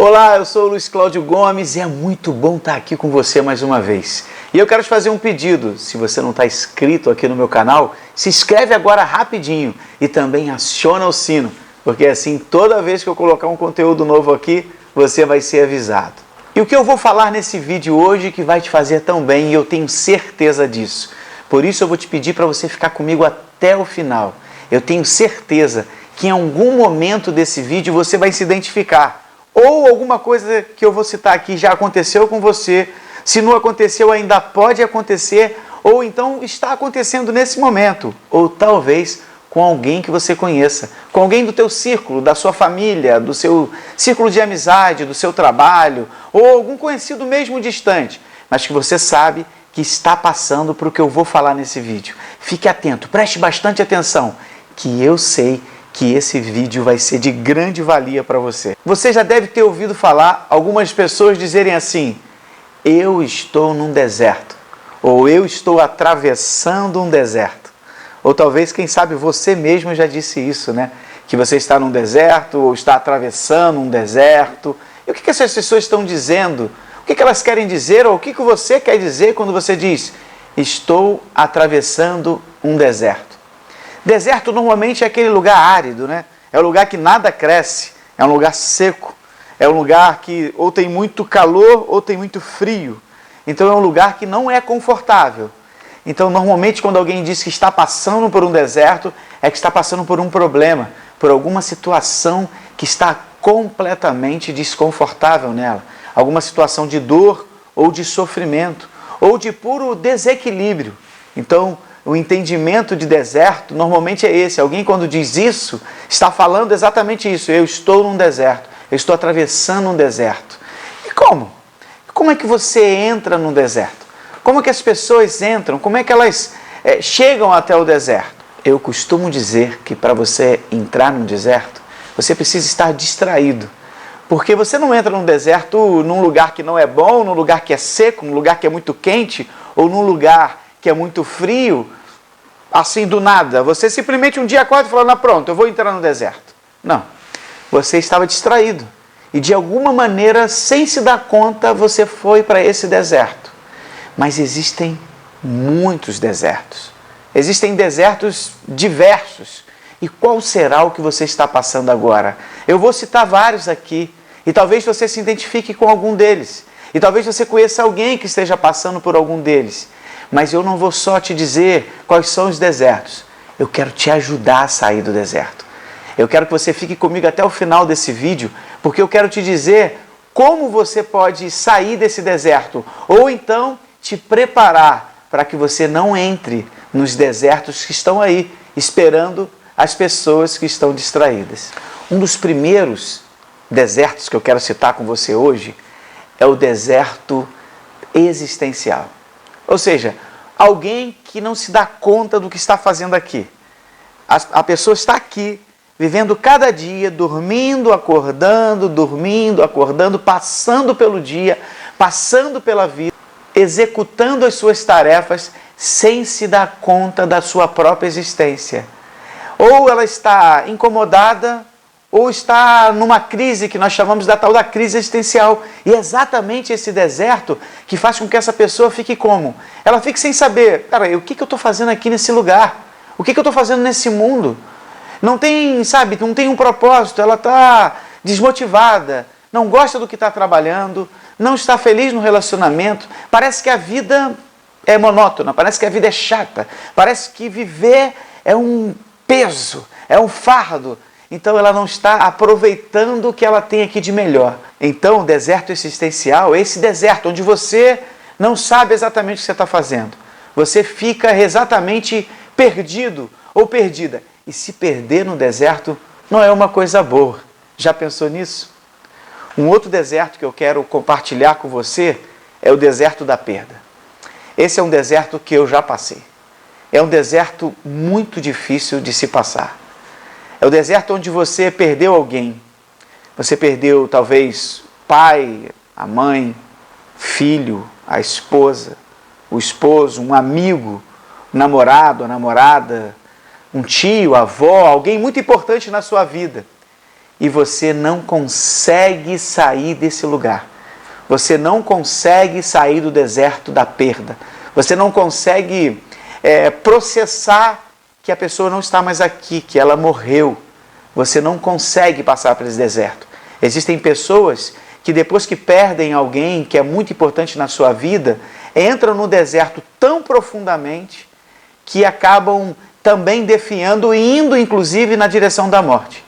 Olá, eu sou o Luiz Cláudio Gomes e é muito bom estar aqui com você mais uma vez. E eu quero te fazer um pedido, se você não está inscrito aqui no meu canal, se inscreve agora rapidinho e também aciona o sino, porque assim toda vez que eu colocar um conteúdo novo aqui, você vai ser avisado. E o que eu vou falar nesse vídeo hoje que vai te fazer tão bem e eu tenho certeza disso. Por isso eu vou te pedir para você ficar comigo até o final. Eu tenho certeza que em algum momento desse vídeo você vai se identificar. Ou alguma coisa que eu vou citar aqui já aconteceu com você, se não aconteceu ainda pode acontecer, ou então está acontecendo nesse momento, ou talvez com alguém que você conheça, com alguém do teu círculo, da sua família, do seu círculo de amizade, do seu trabalho, ou algum conhecido mesmo distante, mas que você sabe que está passando por o que eu vou falar nesse vídeo. Fique atento, preste bastante atenção, que eu sei que esse vídeo vai ser de grande valia para você. Você já deve ter ouvido falar algumas pessoas dizerem assim: eu estou num deserto, ou eu estou atravessando um deserto. Ou talvez, quem sabe, você mesmo já disse isso, né? Que você está num deserto, ou está atravessando um deserto. E o que essas pessoas estão dizendo? O que elas querem dizer, ou o que você quer dizer quando você diz: estou atravessando um deserto? Deserto normalmente é aquele lugar árido, né? É um lugar que nada cresce, é um lugar seco, é um lugar que ou tem muito calor ou tem muito frio. Então é um lugar que não é confortável. Então normalmente quando alguém diz que está passando por um deserto, é que está passando por um problema, por alguma situação que está completamente desconfortável nela. Alguma situação de dor ou de sofrimento, ou de puro desequilíbrio. Então, o entendimento de deserto normalmente é esse. Alguém quando diz isso, está falando exatamente isso. Eu estou num deserto, eu estou atravessando um deserto. E como? Como é que você entra num deserto? Como é que as pessoas entram? Como é que elas chegam até o deserto? Eu costumo dizer que para você entrar num deserto, você precisa estar distraído. Porque você não entra num deserto num lugar que não é bom, num lugar que é seco, num lugar que é muito quente, ou num lugar que é muito frio, assim do nada. Você simplesmente um dia acorda e fala: não, pronto, eu vou entrar no deserto. Não, você estava distraído. E de alguma maneira, sem se dar conta, você foi para esse deserto. Mas existem muitos desertos. Existem desertos diversos. E qual será o que você está passando agora? Eu vou citar vários aqui. E talvez você se identifique com algum deles. E talvez você conheça alguém que esteja passando por algum deles. Mas eu não vou só te dizer quais são os desertos. Eu quero te ajudar a sair do deserto. Eu quero que você fique comigo até o final desse vídeo, porque eu quero te dizer como você pode sair desse deserto. Ou então te preparar para que você não entre nos desertos que estão aí, esperando as pessoas que estão distraídas. Um dos primeiros desertos que eu quero citar com você hoje é o deserto existencial. Ou seja, alguém que não se dá conta do que está fazendo aqui. A pessoa está aqui, vivendo cada dia, dormindo, acordando, passando pelo dia, passando pela vida, executando as suas tarefas sem se dar conta da sua própria existência. Ou ela está incomodada, ou está numa crise que nós chamamos da tal da crise existencial. E é exatamente esse deserto que faz com que essa pessoa fique como? Ela fique sem saber: cara, o que eu estou fazendo aqui nesse lugar? O que eu estou fazendo nesse mundo? Não tem, sabe, não tem um propósito, ela está desmotivada, não gosta do que está trabalhando, não está feliz no relacionamento, parece que a vida é monótona, parece que a vida é chata, parece que viver é um peso, é um fardo. Então ela não está aproveitando o que ela tem aqui de melhor. Então o deserto existencial é esse deserto onde você não sabe exatamente o que você está fazendo. Você fica exatamente perdido ou perdida. E se perder no deserto não é uma coisa boa. Já pensou nisso? Um outro deserto que eu quero compartilhar com você é o deserto da perda. Esse é um deserto que eu já passei. É um deserto muito difícil de se passar. É o deserto onde você perdeu alguém. Você perdeu talvez o pai, a mãe, filho, a esposa, o esposo, um amigo, um namorado, a namorada, um tio, a avó, alguém muito importante na sua vida. e você não consegue sair desse lugar. Você não consegue sair do deserto da perda. Você não consegue processar que a pessoa não está mais aqui, que ela morreu. Você não consegue passar por esse deserto. Existem pessoas que depois que perdem alguém que é muito importante na sua vida, entram no deserto tão profundamente que acabam também definhando e indo inclusive na direção da morte.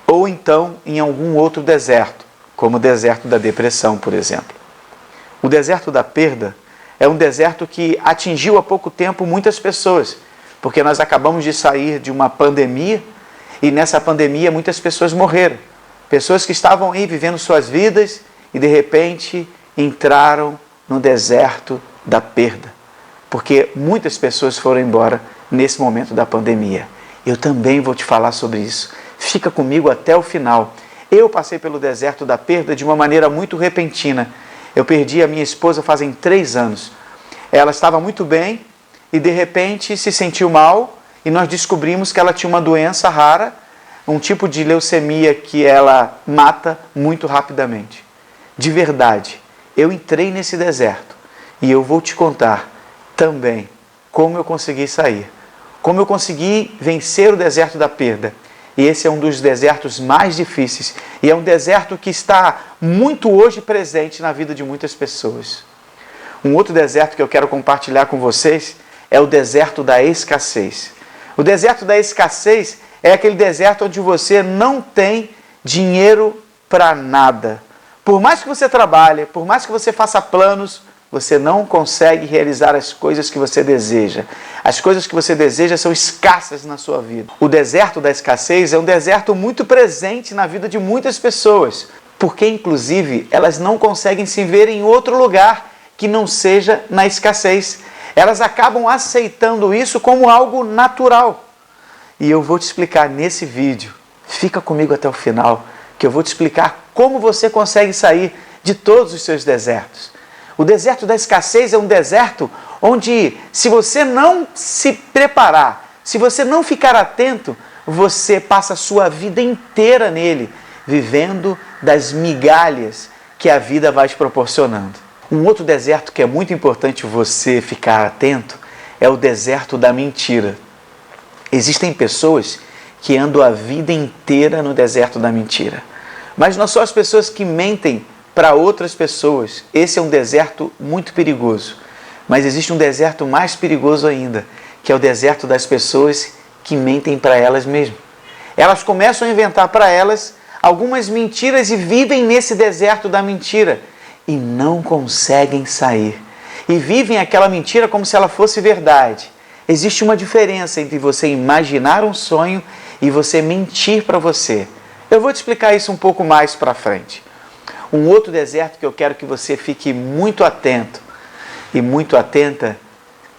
Ou então em algum outro deserto, como o deserto da depressão, por exemplo. O deserto da perda é um deserto que atingiu há pouco tempo muitas pessoas, porque nós acabamos de sair de uma pandemia e nessa pandemia muitas pessoas morreram. Pessoas que estavam aí vivendo suas vidas e de repente entraram no deserto da perda, porque muitas pessoas foram embora nesse momento da pandemia. Eu também vou te falar sobre isso. Fica comigo até o final. Eu passei pelo deserto da perda de uma maneira muito repentina. Eu perdi a minha esposa fazem 3 anos. Ela estava muito bem e de repente se sentiu mal e nós descobrimos que ela tinha uma doença rara, um tipo de leucemia que ela mata muito rapidamente. De verdade, eu entrei nesse deserto e eu vou te contar também como eu consegui sair, como eu consegui vencer o deserto da perda. E esse é um dos desertos mais difíceis e é um deserto que está muito hoje presente na vida de muitas pessoas. Um outro deserto que eu quero compartilhar com vocês é o deserto da escassez. O deserto da escassez é aquele deserto onde você não tem dinheiro para nada. Por mais que você trabalhe, por mais que você faça planos, você não consegue realizar as coisas que você deseja. As coisas que você deseja são escassas na sua vida. O deserto da escassez é um deserto muito presente na vida de muitas pessoas, porque inclusive elas não conseguem se ver em outro lugar que não seja na escassez. Elas acabam aceitando isso como algo natural. E eu vou te explicar nesse vídeo, fica comigo até o final, que eu vou te explicar como você consegue sair de todos os seus desertos. O deserto da escassez é um deserto onde, se você não se preparar, se você não ficar atento, você passa a sua vida inteira nele, vivendo das migalhas que a vida vai te proporcionando. Um outro deserto que é muito importante você ficar atento é o deserto da mentira. Existem pessoas que andam a vida inteira no deserto da mentira, mas não são as pessoas que mentem para outras pessoas. Esse é um deserto muito perigoso. Mas existe um deserto mais perigoso ainda, que é o deserto das pessoas que mentem para elas mesmas. Elas começam a inventar para elas algumas mentiras e vivem nesse deserto da mentira e não conseguem sair. E vivem aquela mentira como se ela fosse verdade. Existe uma diferença entre você imaginar um sonho e você mentir para você. Eu vou te explicar isso um pouco mais para frente. Um outro deserto que eu quero que você fique muito atento e muito atenta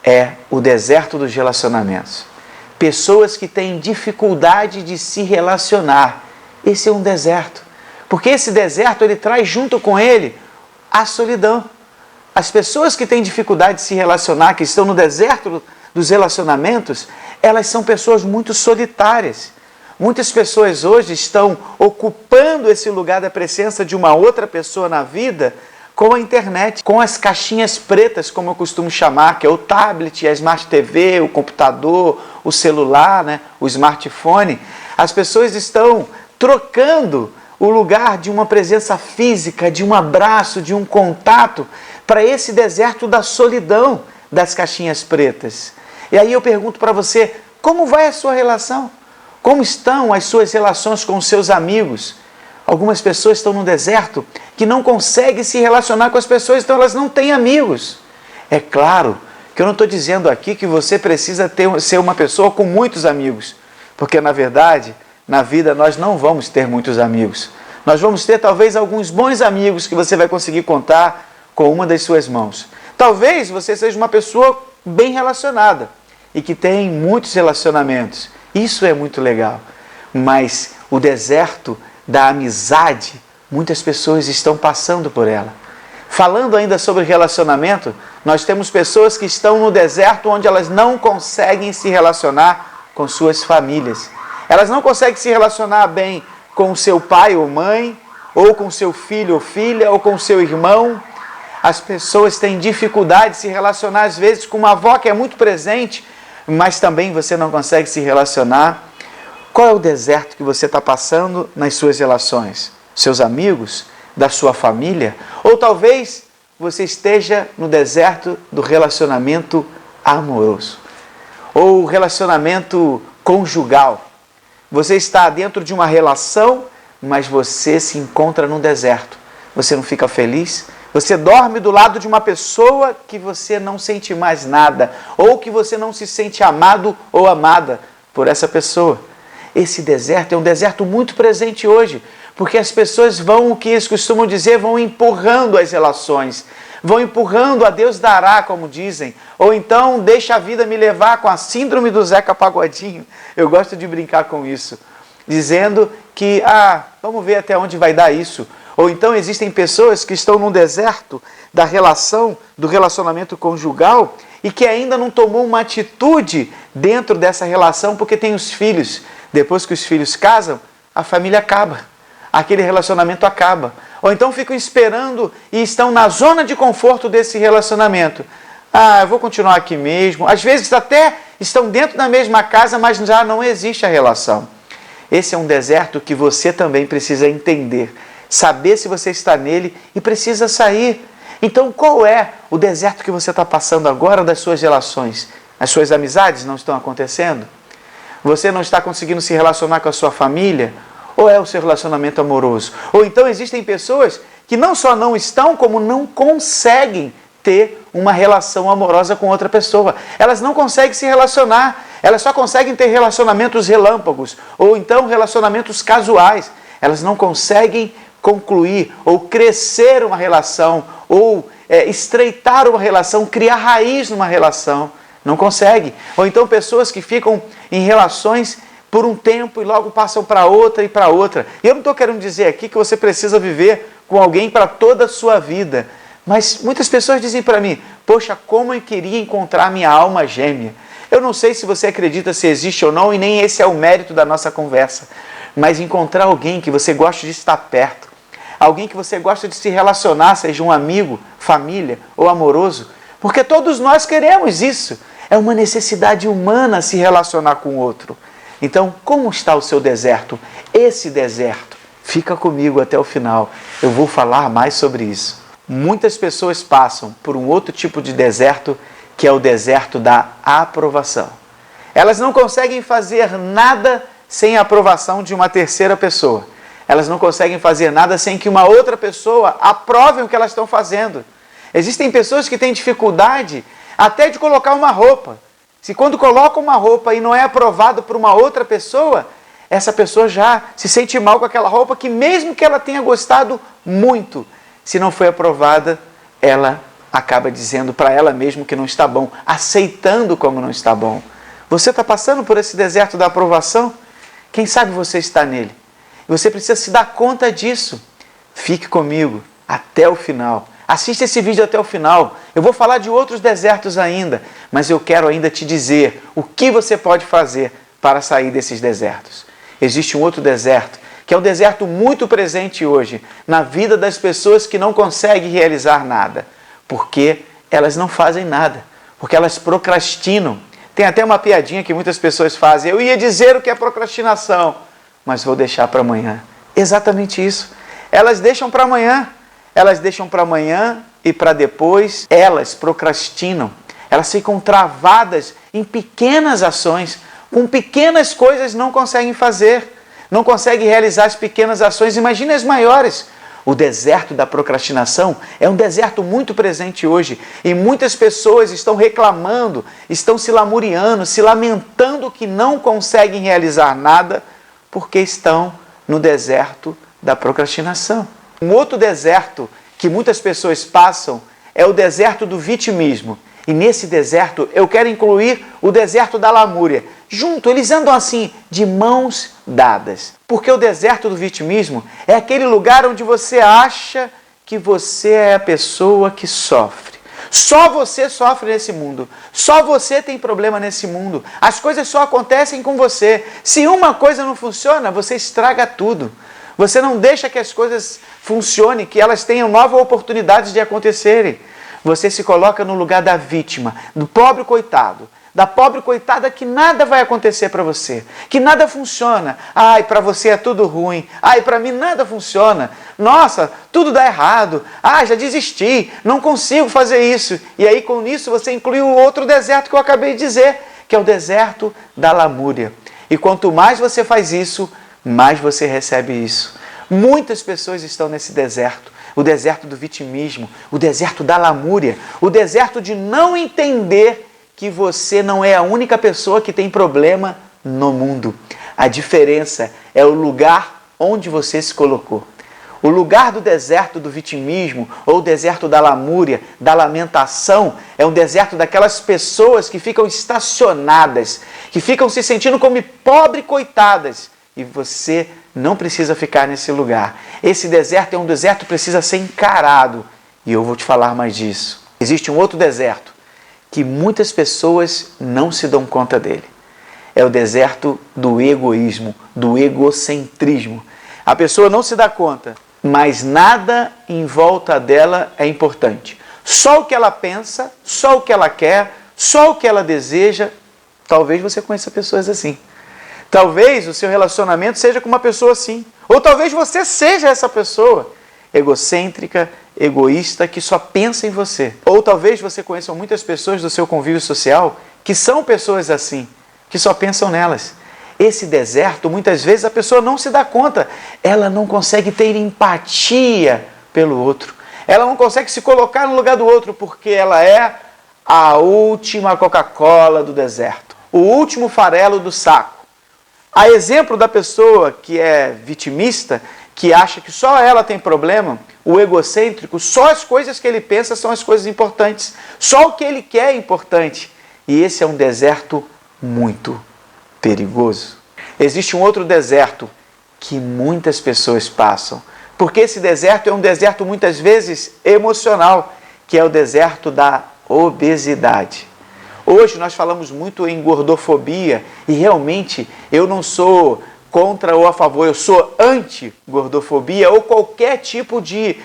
é o deserto dos relacionamentos. Pessoas que têm dificuldade de se relacionar. Esse é um deserto. Porque esse deserto ele traz junto com ele a solidão. As pessoas que têm dificuldade de se relacionar, que estão no deserto dos relacionamentos, elas são pessoas muito solitárias. Muitas pessoas hoje estão ocupando esse lugar da presença de uma outra pessoa na vida com a internet, com as caixinhas pretas, como eu costumo chamar, que é o tablet, a Smart TV, o computador, o celular, né, o smartphone. As pessoas estão trocando o lugar de uma presença física, de um abraço, de um contato, para esse deserto da solidão das caixinhas pretas. E aí eu pergunto para você, como vai a sua relação? Como estão as suas relações com os seus amigos? Algumas pessoas estão no deserto que não conseguem se relacionar com as pessoas, então elas não têm amigos. É claro que eu não estou dizendo aqui que você precisa ser uma pessoa com muitos amigos, porque na verdade, na vida nós não vamos ter muitos amigos. Nós vamos ter talvez alguns bons amigos que você vai conseguir contar com uma das suas mãos. Talvez você seja uma pessoa bem relacionada e que tem muitos relacionamentos. Isso é muito legal, mas o deserto da amizade, muitas pessoas estão passando por ela. Falando ainda sobre relacionamento, nós temos pessoas que estão no deserto onde elas não conseguem se relacionar com suas famílias. Elas não conseguem se relacionar bem com o seu pai ou mãe, ou com seu filho ou filha, ou com seu irmão. As pessoas têm dificuldade de se relacionar, às vezes, com uma avó que é muito presente, mas também você não consegue se relacionar. Qual é o deserto que você está passando nas suas relações? Seus amigos? Da sua família? Ou talvez você esteja no deserto do relacionamento amoroso, ou relacionamento conjugal. Você está dentro de uma relação, mas você se encontra num deserto. Você não fica feliz? Você dorme do lado de uma pessoa que você não sente mais nada, ou que você não se sente amado ou amada por essa pessoa. Esse deserto é um deserto muito presente hoje, porque as pessoas vão, o que eles costumam dizer, vão empurrando as relações, vão empurrando a Deus dará, como dizem, ou então deixa a vida me levar, com a síndrome do Zeca Pagodinho. Eu gosto de brincar com isso, dizendo que, vamos ver até onde vai dar isso. Ou então existem pessoas que estão num deserto da relação, do relacionamento conjugal, e que ainda não tomou uma atitude dentro dessa relação porque tem os filhos. Depois que os filhos casam, a família acaba, aquele relacionamento acaba. Ou então ficam esperando e estão na zona de conforto desse relacionamento. Eu vou continuar aqui mesmo. Às vezes até estão dentro da mesma casa, mas já não existe a relação. Esse é um deserto que você também precisa entender, saber se você está nele e precisa sair. Então, qual é o deserto que você está passando agora das suas relações? As suas amizades não estão acontecendo? Você não está conseguindo se relacionar com a sua família? Ou é o seu relacionamento amoroso? Ou então existem pessoas que não só não estão, como não conseguem ter uma relação amorosa com outra pessoa. Elas não conseguem se relacionar, elas só conseguem ter relacionamentos relâmpagos, ou então relacionamentos casuais. Elas não conseguem concluir ou crescer uma relação, ou estreitar uma relação, criar raiz numa relação. Não consegue. Ou então pessoas que ficam em relações por um tempo e logo passam para outra e para outra. E eu não estou querendo dizer aqui que você precisa viver com alguém para toda a sua vida. Mas muitas pessoas dizem para mim, poxa, como eu queria encontrar minha alma gêmea. Eu não sei se você acredita se existe ou não, e nem esse é o mérito da nossa conversa. Mas encontrar alguém que você gosta de estar perto, alguém que você gosta de se relacionar, seja um amigo, família ou amoroso, porque todos nós queremos isso. É uma necessidade humana se relacionar com o outro. Então, como está o seu deserto? Esse deserto, fica comigo até o final. Eu vou falar mais sobre isso. Muitas pessoas passam por um outro tipo de deserto, que é o deserto da aprovação. Elas não conseguem fazer nada sem a aprovação de uma terceira pessoa. Elas não conseguem fazer nada sem que uma outra pessoa aprove o que elas estão fazendo. Existem pessoas que têm dificuldade até de colocar uma roupa. Se quando coloca uma roupa e não é aprovado por uma outra pessoa, essa pessoa já se sente mal com aquela roupa que mesmo que ela tenha gostado muito, se não foi aprovada, ela acaba dizendo para ela mesma que não está bom, aceitando como não está bom. Você está passando por esse deserto da aprovação? Quem sabe você está nele? Você precisa se dar conta disso. Fique comigo até o final. Assista esse vídeo até o final. Eu vou falar de outros desertos ainda, mas eu quero ainda te dizer o que você pode fazer para sair desses desertos. Existe um outro deserto, que é um deserto muito presente hoje na vida das pessoas que não conseguem realizar nada, porque elas não fazem nada, porque elas procrastinam. Tem até uma piadinha que muitas pessoas fazem. Eu ia dizer o que é procrastinação, mas vou deixar para amanhã. Exatamente isso. Elas deixam para amanhã. Elas deixam para amanhã e para depois. Elas procrastinam. Elas ficam travadas em pequenas ações. Com pequenas coisas não conseguem fazer. Não conseguem realizar as pequenas ações. Imagine as maiores. O deserto da procrastinação é um deserto muito presente hoje. E muitas pessoas estão reclamando, estão se lamuriando, se lamentando que não conseguem realizar nada porque estão no deserto da procrastinação. Um outro deserto que muitas pessoas passam é o deserto do vitimismo. E nesse deserto eu quero incluir o deserto da lamúria. Junto, eles andam assim, de mãos dadas. Porque o deserto do vitimismo é aquele lugar onde você acha que você é a pessoa que sofre. Só você sofre nesse mundo. Só você tem problema nesse mundo. As coisas só acontecem com você. Se uma coisa não funciona, você estraga tudo. Você não deixa que as coisas funcionem, que elas tenham novas oportunidades de acontecerem. Você se coloca no lugar da vítima, do pobre coitado. Da pobre coitada que nada vai acontecer para você, que nada funciona. Ai, para você é tudo ruim. Ai, para mim nada funciona. Nossa, tudo dá errado. Ah, já desisti, não consigo fazer isso. E aí com isso você inclui o outro deserto que eu acabei de dizer, que é o deserto da lamúria. E quanto mais você faz isso, mais você recebe isso. Muitas pessoas estão nesse deserto. O deserto do vitimismo, o deserto da lamúria, o deserto de não entender que você não é a única pessoa que tem problema no mundo. A diferença é o lugar onde você se colocou. O lugar do deserto do vitimismo, ou o deserto da lamúria, da lamentação, é um deserto daquelas pessoas que ficam estacionadas, que ficam se sentindo como pobres coitadas. E você não precisa ficar nesse lugar. Esse deserto é um deserto que precisa ser encarado. E eu vou te falar mais disso. Existe um outro deserto que muitas pessoas não se dão conta dele. É o deserto do egoísmo, do egocentrismo. A pessoa não se dá conta, mas nada em volta dela é importante. Só o que ela pensa, só o que ela quer, só o que ela deseja. Talvez você conheça pessoas assim. Talvez o seu relacionamento seja com uma pessoa assim. Ou talvez você seja essa pessoa egocêntrica, egoísta, que só pensa em você. Ou talvez você conheça muitas pessoas do seu convívio social que são pessoas assim, que só pensam nelas. Esse deserto, muitas vezes a pessoa não se dá conta. Ela não consegue ter empatia pelo outro. Ela não consegue se colocar no lugar do outro porque ela é a última Coca-Cola do deserto. O último farelo do saco. A exemplo da pessoa que é vitimista, que acha que só ela tem problema, o egocêntrico, só as coisas que ele pensa são as coisas importantes. Só o que ele quer é importante. E esse é um deserto muito perigoso. Existe um outro deserto que muitas pessoas passam. Porque esse deserto é um deserto muitas vezes emocional, que é o deserto da obesidade. Hoje nós falamos muito em gordofobia e realmente eu não sou contra ou a favor, eu sou anti-gordofobia ou qualquer tipo de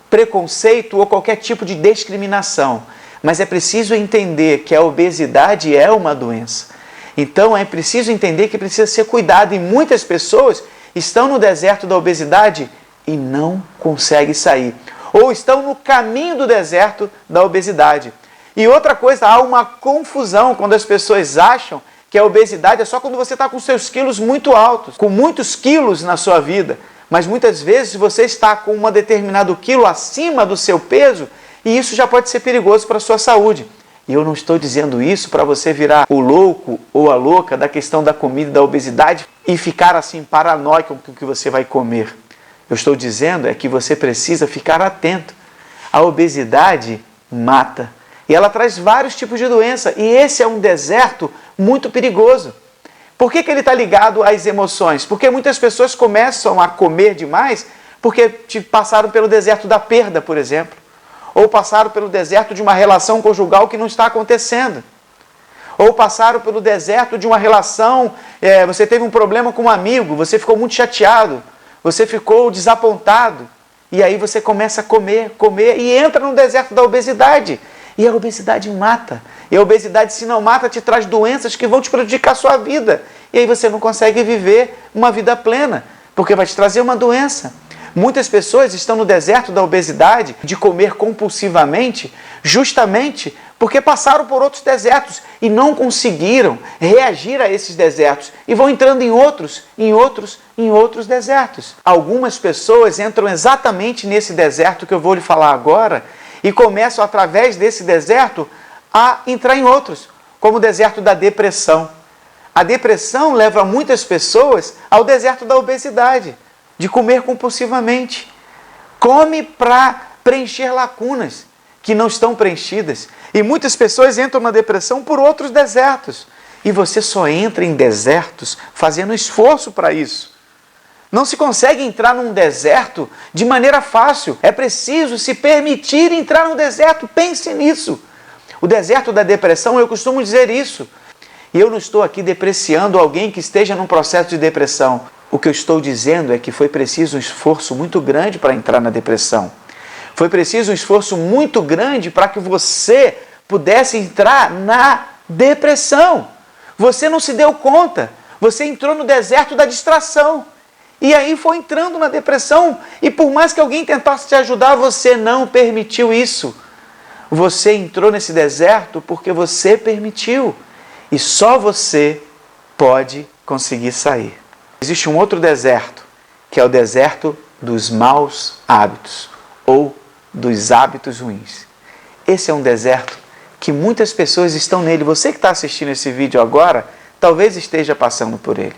preconceito ou qualquer tipo de discriminação. Mas é preciso entender que a obesidade é uma doença. Então é preciso entender que precisa ser cuidado e muitas pessoas estão no deserto da obesidade e não conseguem sair. Ou estão no caminho do deserto da obesidade. E outra coisa, há uma confusão quando as pessoas acham que a obesidade é só quando você está com seus quilos muito altos, com muitos quilos na sua vida. Mas muitas vezes você está com um determinado quilo acima do seu peso e isso já pode ser perigoso para a sua saúde. E eu não estou dizendo isso para você virar o louco ou a louca da questão da comida e da obesidade e ficar assim paranoico com o que você vai comer. Eu estou dizendo é que você precisa ficar atento. A obesidade mata. E ela traz vários tipos de doença. E esse é um deserto muito perigoso. Por que ele está ligado às emoções? Porque muitas pessoas começam a comer demais porque passaram pelo deserto da perda, por exemplo. Ou passaram pelo deserto de uma relação conjugal que não está acontecendo. Ou passaram pelo deserto de uma relação, você teve um problema com um amigo, você ficou muito chateado, você ficou desapontado. E aí você começa a comer e entra no deserto da obesidade. E a obesidade mata. E a obesidade, se não mata, te traz doenças que vão te prejudicar a sua vida. E aí você não consegue viver uma vida plena, porque vai te trazer uma doença. Muitas pessoas estão no deserto da obesidade, de comer compulsivamente, justamente porque passaram por outros desertos e não conseguiram reagir a esses desertos. E vão entrando em outros desertos. Algumas pessoas entram exatamente nesse deserto que eu vou lhe falar agora, e começam, através desse deserto, a entrar em outros, como o deserto da depressão. A depressão leva muitas pessoas ao deserto da obesidade, de comer compulsivamente. Come para preencher lacunas que não estão preenchidas. E muitas pessoas entram na depressão por outros desertos. E você só entra em desertos fazendo esforço para isso. Não se consegue entrar num deserto de maneira fácil. É preciso se permitir entrar no deserto. Pense nisso. O deserto da depressão, eu costumo dizer isso. E eu não estou aqui depreciando alguém que esteja num processo de depressão. O que eu estou dizendo é que foi preciso um esforço muito grande para entrar na depressão. Foi preciso um esforço muito grande para que você pudesse entrar na depressão. Você não se deu conta. Você entrou no deserto da distração. E aí foi entrando na depressão. E por mais que alguém tentasse te ajudar, você não permitiu isso. Você entrou nesse deserto porque você permitiu. E só você pode conseguir sair. Existe um outro deserto, que é o deserto dos maus hábitos, ou dos hábitos ruins. Esse é um deserto que muitas pessoas estão nele. Você que está assistindo esse vídeo agora, talvez esteja passando por ele.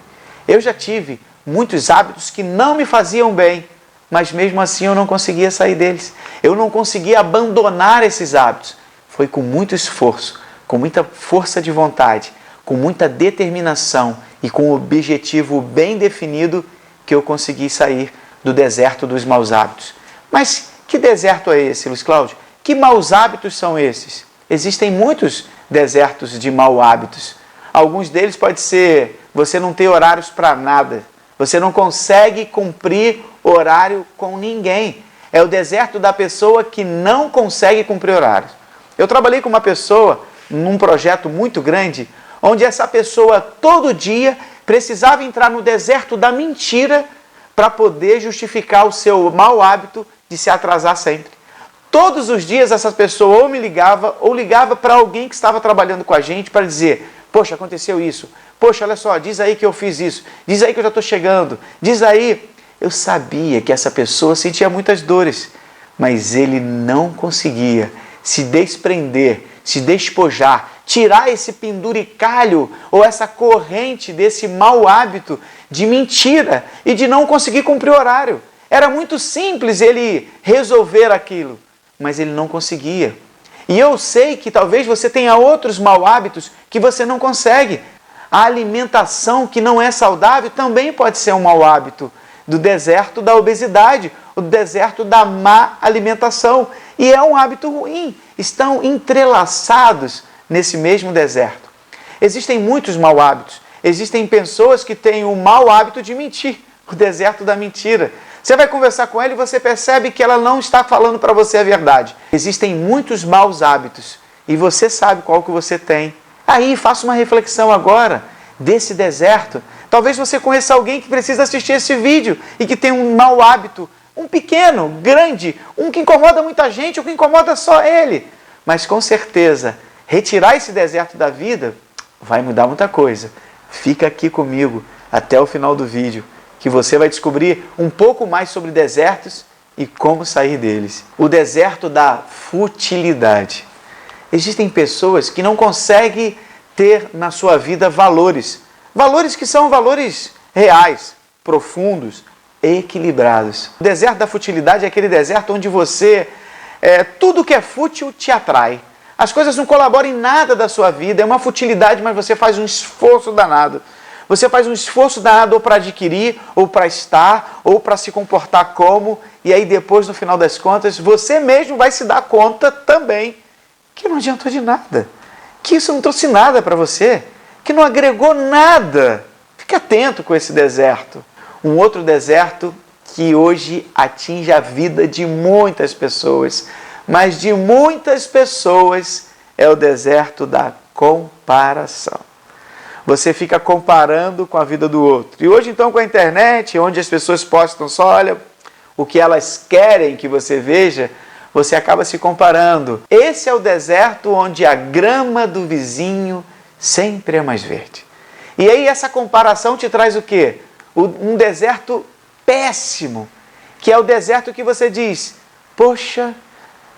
Eu já tive muitos hábitos que não me faziam bem, mas mesmo assim eu não conseguia sair deles. Eu não conseguia abandonar esses hábitos. Foi com muito esforço, com muita força de vontade, com muita determinação e com um objetivo bem definido que eu consegui sair do deserto dos maus hábitos. Mas que deserto é esse, Luiz Cláudio? Que maus hábitos são esses? Existem muitos desertos de maus hábitos. Alguns deles pode ser você não ter horários para nada. Você não consegue cumprir horário com ninguém. É o deserto da pessoa que não consegue cumprir horários. Eu trabalhei com uma pessoa num projeto muito grande, onde essa pessoa todo dia precisava entrar no deserto da mentira para poder justificar o seu mau hábito de se atrasar sempre. Todos os dias essa pessoa ou me ligava ou ligava para alguém que estava trabalhando com a gente para dizer: poxa, aconteceu isso. Poxa, olha só, diz aí que eu fiz isso. Diz aí que eu já estou chegando. Diz aí. Eu sabia que essa pessoa sentia muitas dores, mas ele não conseguia se desprender, se despojar, tirar esse penduricalho ou essa corrente desse mau hábito de mentira e de não conseguir cumprir o horário. Era muito simples ele resolver aquilo, mas ele não conseguia. E eu sei que talvez você tenha outros mau hábitos que você não consegue. A alimentação que não é saudável também pode ser um mau hábito. Do deserto da obesidade, o deserto da má alimentação. E é um hábito ruim. Estão entrelaçados nesse mesmo deserto. Existem muitos mau hábitos. Existem pessoas que têm o mau hábito de mentir. O deserto da mentira. Você vai conversar com ela e você percebe que ela não está falando para você a verdade. Existem muitos maus hábitos e você sabe qual que você tem. Aí, faça uma reflexão agora desse deserto. Talvez você conheça alguém que precisa assistir esse vídeo e que tem um mau hábito, um pequeno, grande, um que incomoda muita gente, ou que incomoda só ele. Mas com certeza, retirar esse deserto da vida vai mudar muita coisa. Fica aqui comigo até o final do vídeo, que você vai descobrir um pouco mais sobre desertos e como sair deles. O deserto da futilidade. Existem pessoas que não conseguem ter na sua vida valores. Valores que são valores reais, profundos, equilibrados. O deserto da futilidade é aquele deserto onde tudo que é fútil te atrai. As coisas não colaboram em nada da sua vida, é uma futilidade, mas você faz um esforço danado. Você faz um esforço danado ou para adquirir, ou para estar, ou para se comportar como, e aí depois, no final das contas, você mesmo vai se dar conta também que não adiantou de nada, que isso não trouxe nada para você, que não agregou nada. Fique atento com esse deserto. Um outro deserto que hoje atinge a vida de muitas pessoas, mas de muitas pessoas, é o deserto da comparação. Você fica comparando com a vida do outro. E hoje, então, com a internet, onde as pessoas postam só, olha, o que elas querem que você veja, você acaba se comparando. Esse é o deserto onde a grama do vizinho sempre é mais verde. E aí essa comparação te traz o quê? Um deserto péssimo, que é o deserto que você diz: poxa,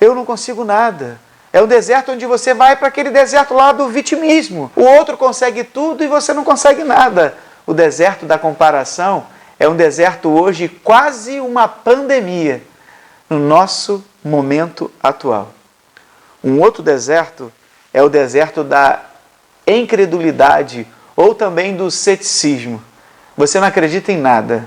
eu não consigo nada. É o deserto onde você vai para aquele deserto lá do vitimismo. O outro consegue tudo e você não consegue nada. O deserto da comparação é um deserto hoje quase uma pandemia no nosso momento atual. Um outro deserto é o deserto da incredulidade ou também do ceticismo. Você não acredita em nada.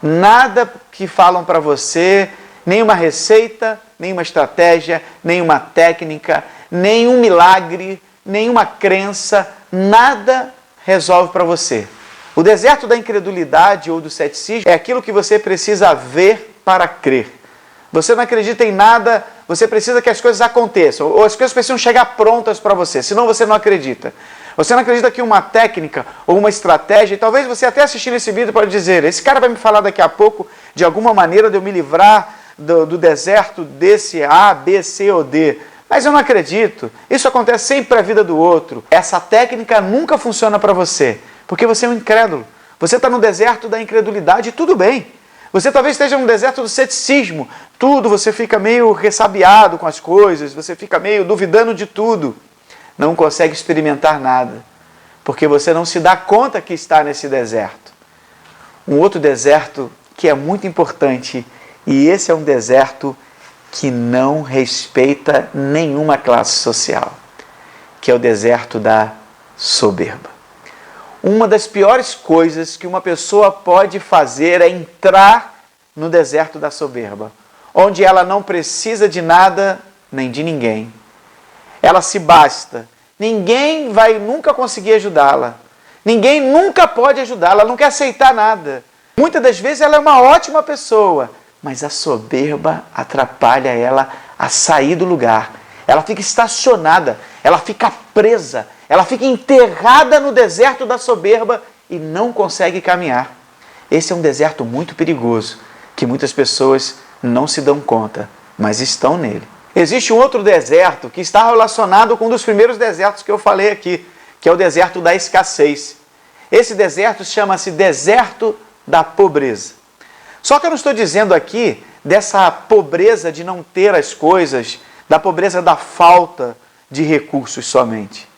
Nada que falam para você, nenhuma receita, nenhuma estratégia, nenhuma técnica, nenhum milagre, nenhuma crença, nada resolve para você. O deserto da incredulidade ou do ceticismo é aquilo que você precisa ver para crer. Você não acredita em nada, você precisa que as coisas aconteçam, ou as coisas precisam chegar prontas para você, senão você não acredita. Você não acredita que uma técnica ou uma estratégia, e talvez você até assistindo esse vídeo pode dizer, esse cara vai me falar daqui a pouco de alguma maneira de eu me livrar do deserto desse A, B, C ou D. Mas eu não acredito, isso acontece sempre para a vida do outro. Essa técnica nunca funciona para você, porque você é um incrédulo. Você está no deserto da incredulidade e tudo bem. Você talvez esteja no deserto do ceticismo, tudo, você fica meio ressabiado com as coisas, você fica meio duvidando de tudo. Não consegue experimentar nada, porque você não se dá conta que está nesse deserto. Um outro deserto que é muito importante, e esse é um deserto que não respeita nenhuma classe social, que é o deserto da soberba. Uma das piores coisas que uma pessoa pode fazer é entrar no deserto da soberba, onde ela não precisa de nada nem de ninguém. Ela se basta. Ninguém vai nunca conseguir ajudá-la. Ninguém nunca pode ajudá-la. Ela não quer aceitar nada. Muitas das vezes ela é uma ótima pessoa, mas a soberba atrapalha ela a sair do lugar. Ela fica estacionada, ela fica presa, ela fica enterrada no deserto da soberba e não consegue caminhar. Esse é um deserto muito perigoso, que muitas pessoas não se dão conta, mas estão nele. Existe um outro deserto que está relacionado com um dos primeiros desertos que eu falei aqui, que é o deserto da escassez. Esse deserto chama-se deserto da pobreza. Só que eu não estou dizendo aqui dessa pobreza de não ter as coisas, da pobreza da falta de recursos somente.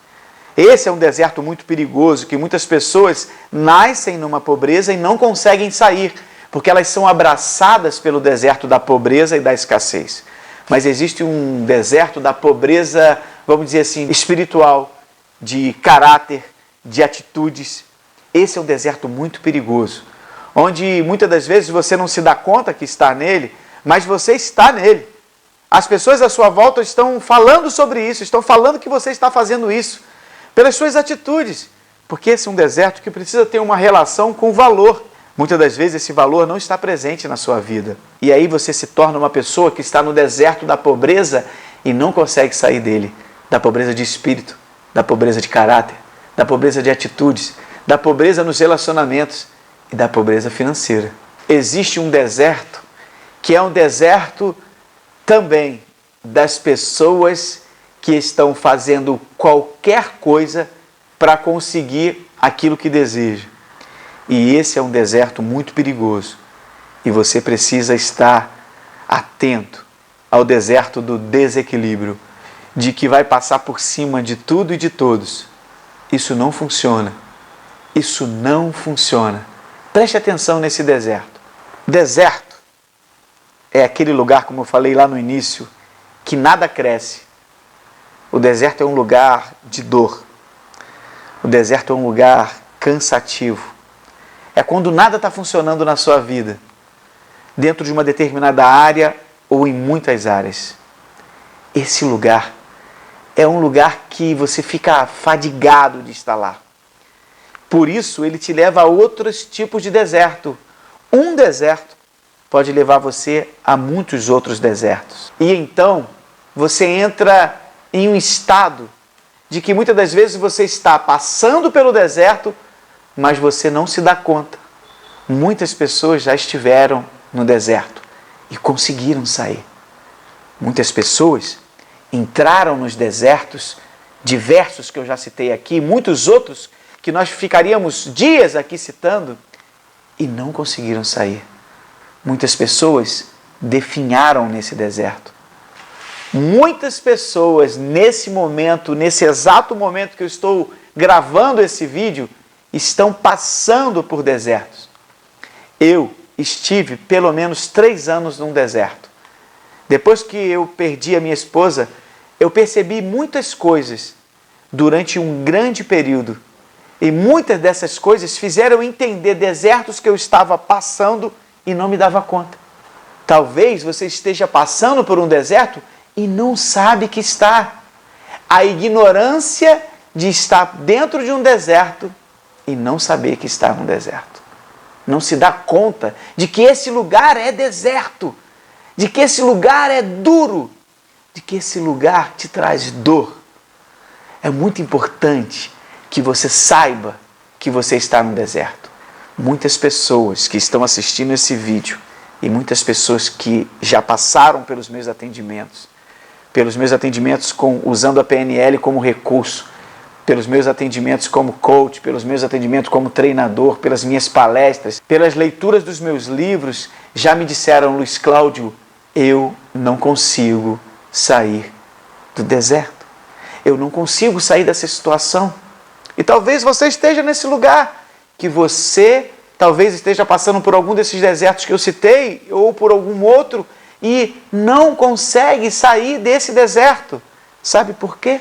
Esse é um deserto muito perigoso, que muitas pessoas nascem numa pobreza e não conseguem sair, porque elas são abraçadas pelo deserto da pobreza e da escassez. Mas existe um deserto da pobreza, vamos dizer assim, espiritual, de caráter, de atitudes. Esse é um deserto muito perigoso, onde muitas das vezes você não se dá conta que está nele, mas você está nele. As pessoas à sua volta estão falando sobre isso, estão falando que você está fazendo isso, pelas suas atitudes, porque esse é um deserto que precisa ter uma relação com o valor. Muitas das vezes esse valor não está presente na sua vida. E aí você se torna uma pessoa que está no deserto da pobreza e não consegue sair dele. Da pobreza de espírito, da pobreza de caráter, da pobreza de atitudes, da pobreza nos relacionamentos e da pobreza financeira. Existe um deserto que é um deserto também das pessoas que estão fazendo qualquer coisa para conseguir aquilo que desejam. E esse é um deserto muito perigoso. E você precisa estar atento ao deserto do desequilíbrio, de que vai passar por cima de tudo e de todos. Isso não funciona. Isso não funciona. Preste atenção nesse deserto. Deserto é aquele lugar, como eu falei lá no início, que nada cresce. O deserto é um lugar de dor. O deserto é um lugar cansativo. É quando nada está funcionando na sua vida, dentro de uma determinada área ou em muitas áreas. Esse lugar é um lugar que você fica fadigado de estar lá. Por isso, ele te leva a outros tipos de deserto. Um deserto pode levar você a muitos outros desertos. E então, você entra em um estado de que muitas das vezes você está passando pelo deserto, mas você não se dá conta. Muitas pessoas já estiveram no deserto e conseguiram sair. Muitas pessoas entraram nos desertos, diversos que eu já citei aqui, muitos outros que nós ficaríamos dias aqui citando, e não conseguiram sair. Muitas pessoas definharam nesse deserto. Muitas pessoas nesse momento, nesse exato momento que eu estou gravando esse vídeo, estão passando por desertos. Eu estive pelo menos 3 anos num deserto. Depois que eu perdi a minha esposa, eu percebi muitas coisas durante um grande período. E muitas dessas coisas fizeram eu entender desertos que eu estava passando e não me dava conta. Talvez você esteja passando por um deserto e não sabe que está. A ignorância de estar dentro de um deserto e não saber que está no deserto. Não se dá conta de que esse lugar é deserto, de que esse lugar é duro, de que esse lugar te traz dor. É muito importante que você saiba que você está no deserto. Muitas pessoas que estão assistindo esse vídeo e muitas pessoas que já passaram pelos meus atendimentos usando a PNL como recurso, pelos meus atendimentos como coach, pelos meus atendimentos como treinador, pelas minhas palestras, pelas leituras dos meus livros, já me disseram: Luiz Cláudio, eu não consigo sair do deserto. Eu não consigo sair dessa situação. E talvez você esteja nesse lugar, que você talvez esteja passando por algum desses desertos que eu citei, ou por algum outro, e não consegue sair desse deserto. Sabe por quê?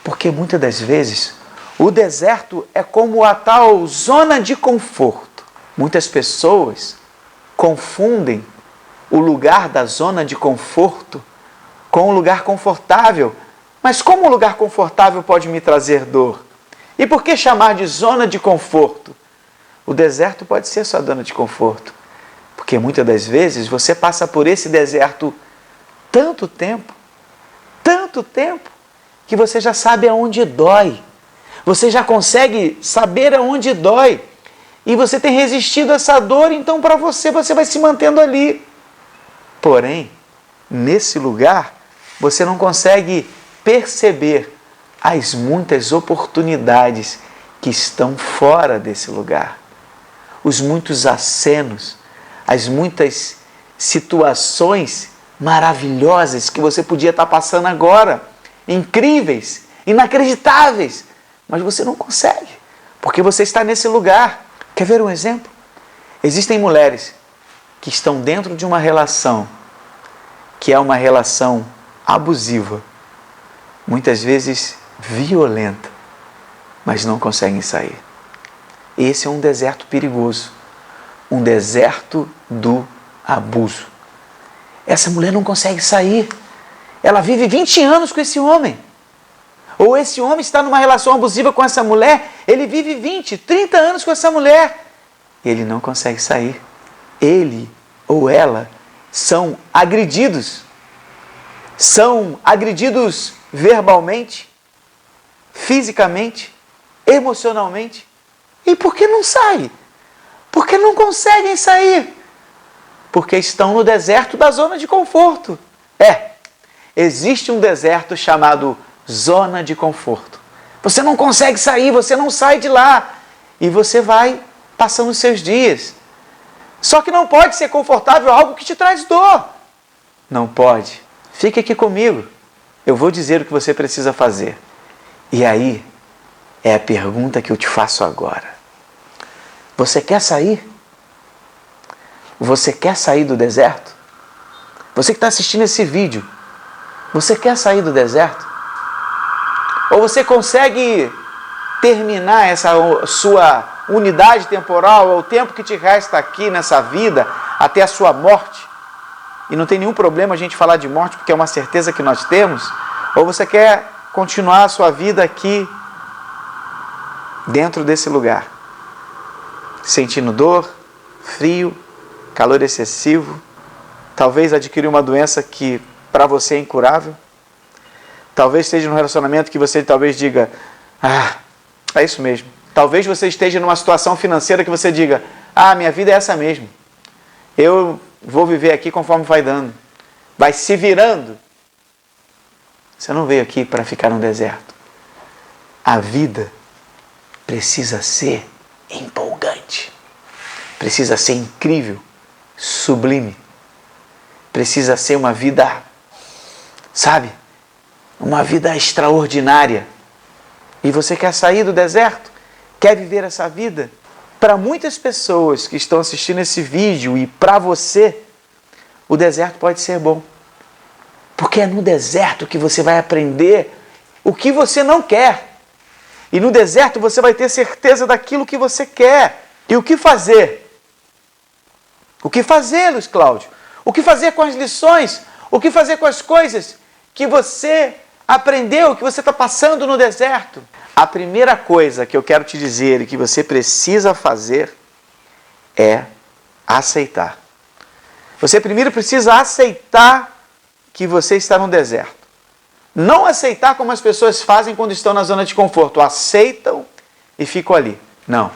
Porque muitas das vezes o deserto é como a tal zona de conforto. Muitas pessoas confundem o lugar da zona de conforto com um lugar confortável. Mas como um lugar confortável pode me trazer dor? E por que chamar de zona de conforto? O deserto pode ser sua zona de conforto, porque muitas das vezes você passa por esse deserto tanto tempo, que você já sabe aonde dói. Você já consegue saber aonde dói. E você tem resistido a essa dor, então para você vai se mantendo ali. Porém, nesse lugar, você não consegue perceber as muitas oportunidades que estão fora desse lugar. Os muitos acenos, as muitas situações maravilhosas que você podia estar passando agora, incríveis, inacreditáveis, mas você não consegue, porque você está nesse lugar. Quer ver um exemplo? Existem mulheres que estão dentro de uma relação que é uma relação abusiva, muitas vezes violenta, mas não conseguem sair. Esse é um deserto perigoso, um deserto do abuso. Essa mulher não consegue sair. Ela vive 20 anos com esse homem. Ou esse homem está numa relação abusiva com essa mulher, ele vive 20, 30 anos com essa mulher. Ele não consegue sair. Ele ou ela são agredidos. São agredidos verbalmente, fisicamente, emocionalmente. E por que não sai? Porque não conseguem sair. Porque estão no deserto da zona de conforto. Existe um deserto chamado zona de conforto. Você não consegue sair, você não sai de lá. E você vai passando os seus dias. Só que não pode ser confortável algo que te traz dor. Não pode. Fique aqui comigo. Eu vou dizer o que você precisa fazer. E aí, é a pergunta que eu te faço agora. Você quer sair? Você quer sair do deserto? Você que está assistindo esse vídeo, você quer sair do deserto? Ou você consegue terminar essa sua unidade temporal, ou o tempo que te resta aqui nessa vida, até a sua morte? E não tem nenhum problema a gente falar de morte, porque é uma certeza que nós temos. Ou você quer continuar a sua vida aqui, dentro desse lugar, sentindo dor, frio, calor excessivo, talvez adquirir uma doença que para você é incurável, talvez esteja num relacionamento que você talvez diga: é isso mesmo. Talvez você esteja numa situação financeira que você diga: minha vida é essa mesmo, eu vou viver aqui conforme vai dando, vai se virando. Você não veio aqui para ficar no deserto. A vida precisa ser empolgante, precisa ser incrível, sublime, precisa ser uma vida, sabe, uma vida extraordinária. E você quer sair do deserto? Quer viver essa vida? Para muitas pessoas que estão assistindo esse vídeo e para você, o deserto pode ser bom. Porque é no deserto que você vai aprender o que você não quer. E no deserto você vai ter certeza daquilo que você quer. E o que fazer O que fazer, Luiz Cláudio? O que fazer com as lições? O que fazer com as coisas que você aprendeu, que você está passando no deserto? A primeira coisa que eu quero te dizer e que você precisa fazer é aceitar. Você primeiro precisa aceitar que você está no deserto. Não aceitar como as pessoas fazem quando estão na zona de conforto. Aceitam e ficam ali. Não.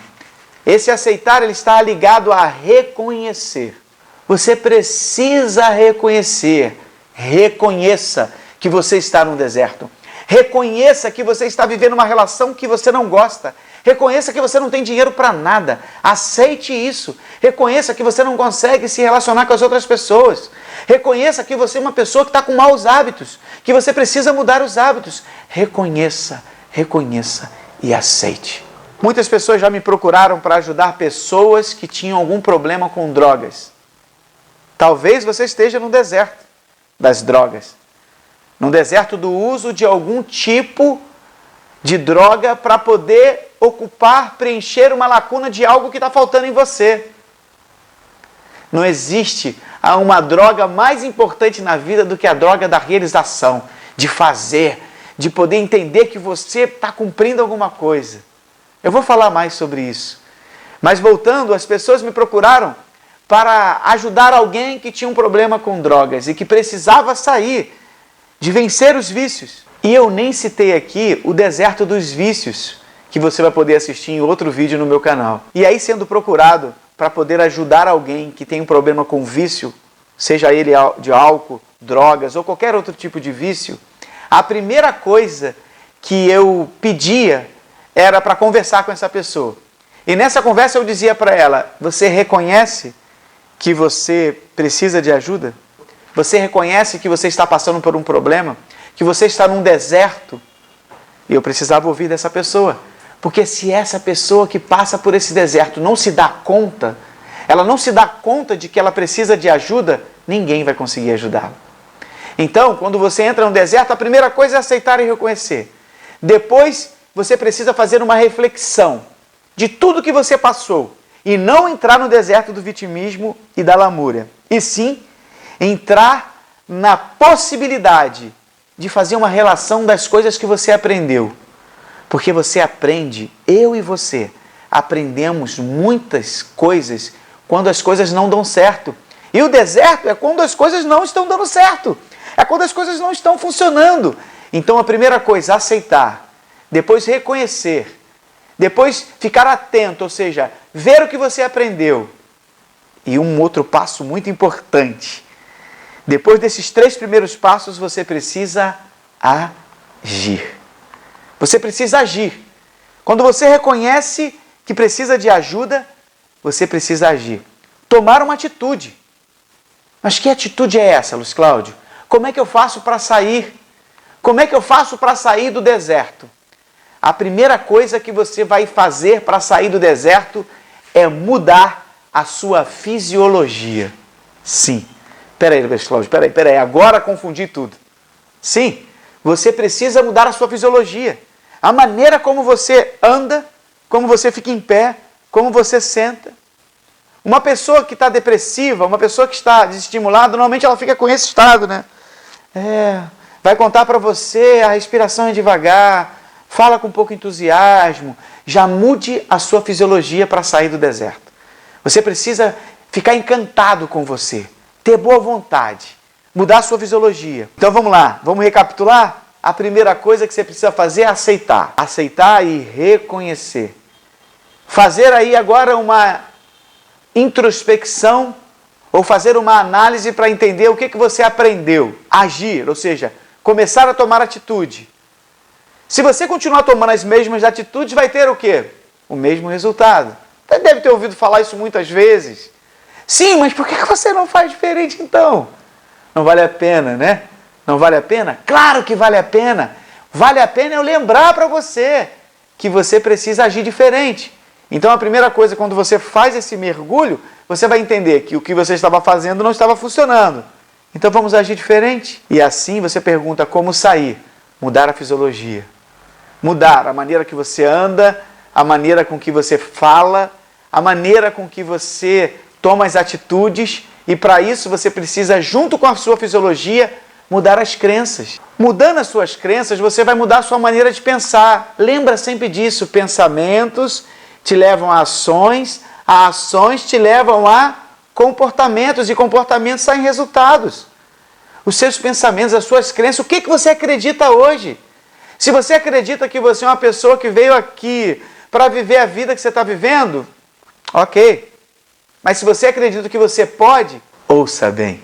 Esse aceitar, ele está ligado a reconhecer. Você precisa reconhecer. Reconheça que você está no deserto. Reconheça que você está vivendo uma relação que você não gosta. Reconheça que você não tem dinheiro para nada. Aceite isso. Reconheça que você não consegue se relacionar com as outras pessoas. Reconheça que você é uma pessoa que está com maus hábitos, que você precisa mudar os hábitos. Reconheça, reconheça e aceite. Muitas pessoas já me procuraram para ajudar pessoas que tinham algum problema com drogas. Talvez você esteja no deserto das drogas. No deserto do uso de algum tipo de droga para poder ocupar, preencher uma lacuna de algo que está faltando em você. Não existe uma droga mais importante na vida do que a droga da realização, de fazer, de poder entender que você está cumprindo alguma coisa. Eu vou falar mais sobre isso. Mas voltando, as pessoas me procuraram para ajudar alguém que tinha um problema com drogas e que precisava sair, de vencer os vícios. E eu nem citei aqui o deserto dos vícios, que você vai poder assistir em outro vídeo no meu canal. E aí, sendo procurado para poder ajudar alguém que tem um problema com vício, seja ele de álcool, drogas ou qualquer outro tipo de vício, a primeira coisa que eu pedia era para conversar com essa pessoa. E nessa conversa eu dizia para ela: você reconhece que você precisa de ajuda? Você reconhece que você está passando por um problema? Que você está num deserto? E eu precisava ouvir dessa pessoa. Porque se essa pessoa que passa por esse deserto não se dá conta, ela não se dá conta de que ela precisa de ajuda, ninguém vai conseguir ajudá-la. Então, quando você entra no deserto, a primeira coisa é aceitar e reconhecer. Depois, você precisa fazer uma reflexão de tudo que você passou e não entrar no deserto do vitimismo e da lamúria. E sim, entrar na possibilidade de fazer uma relação das coisas que você aprendeu. Porque você aprende, eu e você, aprendemos muitas coisas quando as coisas não dão certo. E o deserto é quando as coisas não estão dando certo. É quando as coisas não estão funcionando. Então a primeira coisa, aceitar. Depois reconhecer. Depois ficar atento, ou seja, ver o que você aprendeu. E um outro passo muito importante. Depois desses 3 primeiros passos, você precisa agir. Você precisa agir. Quando você reconhece que precisa de ajuda, você precisa agir. Tomar uma atitude. Mas que atitude é essa, Luiz Cláudio? Como é que eu faço para sair? Como é que eu faço para sair do deserto? A primeira coisa que você vai fazer para sair do deserto é mudar a sua fisiologia. Sim. Peraí, Luiz Cláudio, peraí, agora confundi tudo. Sim, você precisa mudar a sua fisiologia. A maneira como você anda, como você fica em pé, como você senta. Uma pessoa que está depressiva, uma pessoa que está desestimulada, normalmente ela fica com esse estado, né? Vai contar para você, a respiração é devagar, fala com pouco entusiasmo. Já mude a sua fisiologia para sair do deserto. Você precisa ficar encantado com você. Ter boa vontade, mudar a sua fisiologia. Então vamos lá, vamos recapitular? A primeira coisa que você precisa fazer é aceitar. Aceitar e reconhecer. Fazer aí agora uma introspecção ou fazer uma análise para entender o que você aprendeu. Agir, ou seja, começar a tomar atitude. Se você continuar tomando as mesmas atitudes, vai ter o quê? O mesmo resultado. Você deve ter ouvido falar isso muitas vezes. Sim, mas por que você não faz diferente então? Não vale a pena, né? Não vale a pena? Claro que vale a pena. Vale a pena eu lembrar para você que você precisa agir diferente. Então a primeira coisa, quando você faz esse mergulho, você vai entender que o que você estava fazendo não estava funcionando. Então vamos agir diferente. E assim você pergunta como sair. Mudar a fisiologia. Mudar a maneira que você anda, a maneira com que você fala, a maneira com que você toma as atitudes e para isso você precisa, junto com a sua fisiologia, mudar as crenças. Mudando as suas crenças, você vai mudar a sua maneira de pensar. Lembra sempre disso, pensamentos te levam a ações te levam a comportamentos e comportamentos saem resultados. Os seus pensamentos, as suas crenças, o que você acredita hoje? Se você acredita que você é uma pessoa que veio aqui para viver a vida que você está vivendo, ok. Mas se você acredita que você pode, ouça bem.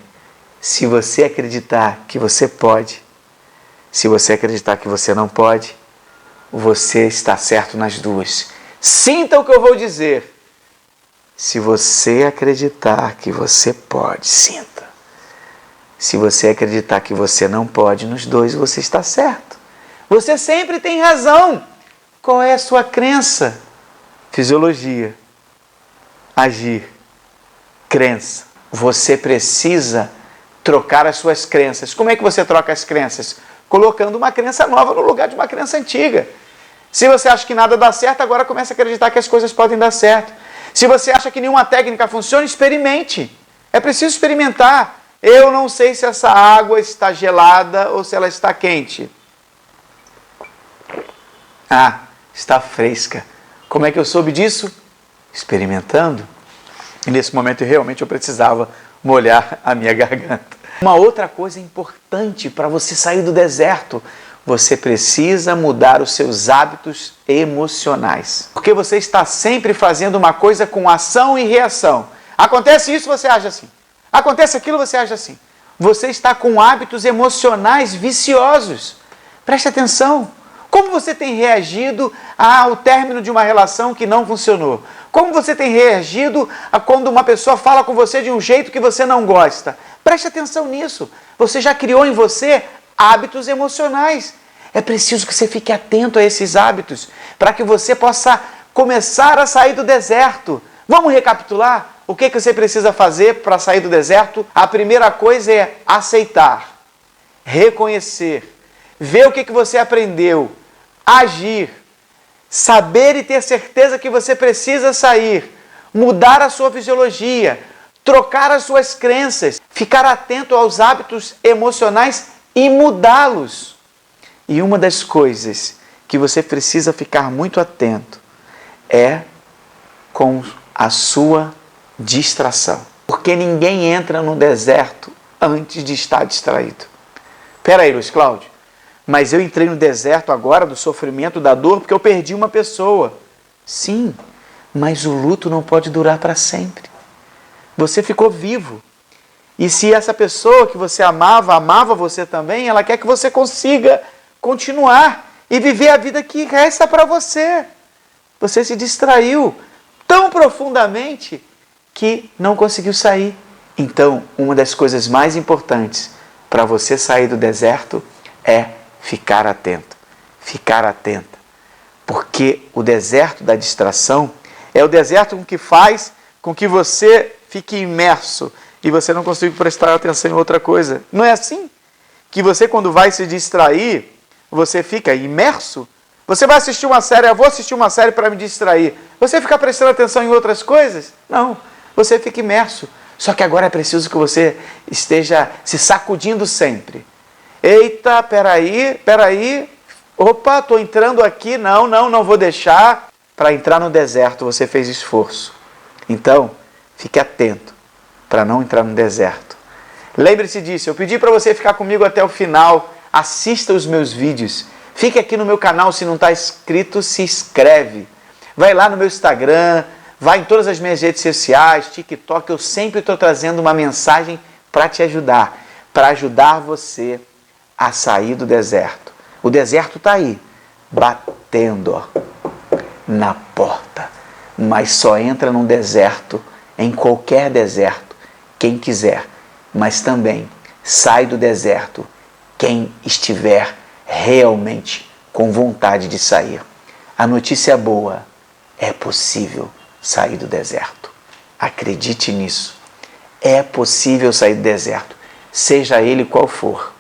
Se você acreditar que você pode, se você acreditar que você não pode, você está certo nas duas. Sinta o que eu vou dizer. Se você acreditar que você pode, sinta. Se você acreditar que você não pode, nos dois você está certo. Você sempre tem razão. Qual é a sua crença? Fisiologia. Agir. Crença. Você precisa trocar as suas crenças. Como é que você troca as crenças? Colocando uma crença nova no lugar de uma crença antiga. Se você acha que nada dá certo, agora comece a acreditar que as coisas podem dar certo. Se você acha que nenhuma técnica funciona, experimente. É preciso experimentar. Eu não sei se essa água está gelada ou se ela está quente. Ah, está fresca. Como é que eu soube disso? Experimentando. E nesse momento eu precisava molhar a minha garganta. Uma outra coisa importante para você sair do deserto, você precisa mudar os seus hábitos emocionais. Porque você está sempre fazendo uma coisa com ação e reação. Acontece isso, você age assim. Acontece aquilo, você age assim. Você está com hábitos emocionais viciosos. Preste atenção. Como você tem reagido ao término de uma relação que não funcionou? Como você tem reagido a quando uma pessoa fala com você de um jeito que você não gosta? Preste atenção nisso. Você já criou em você hábitos emocionais. É preciso que você fique atento a esses hábitos para que você possa começar a sair do deserto. Vamos recapitular? O que você precisa fazer para sair do deserto? A primeira coisa é aceitar, reconhecer, ver o que você aprendeu, agir, saber e ter certeza que você precisa sair, mudar a sua fisiologia, trocar as suas crenças, ficar atento aos hábitos emocionais e mudá-los. E uma das coisas que você precisa ficar muito atento é com a sua distração. Porque ninguém entra no deserto antes de estar distraído. Espera aí, Luiz Cláudio, mas eu entrei no deserto agora do sofrimento, da dor, porque eu perdi uma pessoa. Sim, mas o luto não pode durar para sempre. Você ficou vivo. E se essa pessoa que você amava você também, ela quer que você consiga continuar e viver a vida que resta para você. Você se distraiu tão profundamente que não conseguiu sair. Então, uma das coisas mais importantes para você sair do deserto é ficar atento. Ficar atenta. Porque o deserto da distração é o deserto com que faz com que você fique imerso e você não consiga prestar atenção em outra coisa. Não é assim? Que você, quando vai se distrair, você fica imerso? Você vai assistir uma série, eu vou assistir uma série para me distrair. Você fica prestando atenção em outras coisas? Não, você fica imerso. Só que agora é preciso que você esteja se sacudindo sempre. Eita, peraí. Opa, estou entrando aqui, não vou deixar. Para entrar no deserto você fez esforço. Então, fique atento para não entrar no deserto. Lembre-se disso, eu pedi para você ficar comigo até o final. Assista os meus vídeos. Fique aqui no meu canal, se não está inscrito, se inscreve. Vai lá no meu Instagram, vai em todas as minhas redes sociais, TikTok, eu sempre estou trazendo uma mensagem para te ajudar, para ajudar você a sair do deserto. O deserto está aí, batendo na porta, mas só entra num deserto, em qualquer deserto, quem quiser, mas também sai do deserto quem estiver realmente com vontade de sair. A notícia boa, é possível sair do deserto. Acredite nisso. É possível sair do deserto, seja ele qual for.